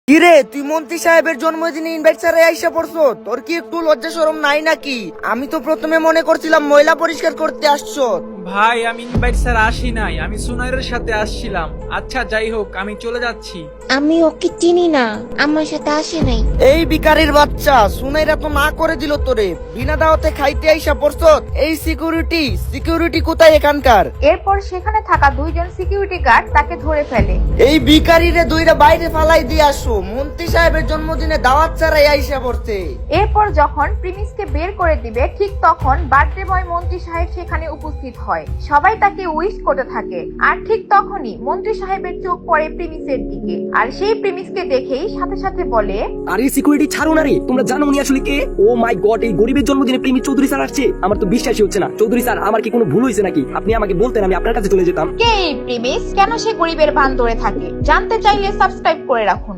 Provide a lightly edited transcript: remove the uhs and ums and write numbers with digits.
কিরে তুই মন্ত্রী সাহেবের জন্মদিনে ইনভাইট ছাড়াই আইসা পড়ছো? তোর কি একটু লজ্জা শরম নাই নাকি? আমি তো প্রথমে মনে করছিলাম ময়লা পরিষ্কার করতে আসছো। ভাই আমি ইনভাইট স্যার আসি নাই, আমি সুনাইরের সাথে আসছিলাম। আচ্ছা যাই হোক, আমি চলে যাচ্ছি। আমি ওকে চিনি না, আমার সাথে আসে নাই। এই বিকারির বাচ্চা, সুনাইরা তো না করে দিল তোরে। বিনা দাওয়াতে খাইতে আইসা পড়ছো। এই সিকিউরিটি কোথায় এখানকার? এরপর সেখানে থাকা দুইজন সিকিউরিটি গার্ড তাকে ধরে ফেলে। এই বিকারিরে দুইটা বাইরে ফালাই দিয়ে আসো, মন্ত্রী সাহেবের জন্মদিনে দাওয়াত ছাড়াই আইসা পড়ছে। এরপর যখন প্রিমিসকে বের করে দিবে ঠিক তখন বার্থডে বয় মন্ত্রী সাহেব সেখানে উপস্থিত হয়। সবাই তাকে উইশ করতে থাকে। আর ঠিক তখনই মন্ত্রী সাহেবের চোখ পড়ে প্রিমিসের দিকে, আর সেই প্রিমিসকে দেখেই সাথে সাথে বলে, আরে সিকিউরিটি ছাড়ো না রে, তোমরা জানো উনি আসলে কে? ও মাই গড, এই গরিবের জন্মদিনে প্রেমী চৌধুরী স্যার আসছে। আমার তো বিশ্বাসই হচ্ছে না। চৌধুরী স্যার, আমার কি কোনো ভুল হয়েছে নাকি? আপনি আমাকে বলতেন, আমি আপনার কাছে চলে যেতাম। কে এই প্রিমিস? কেন সে গরিবের ভান ধরে থাকে? জানতে চাইলে সাবস্ক্রাইব করে রাখুন।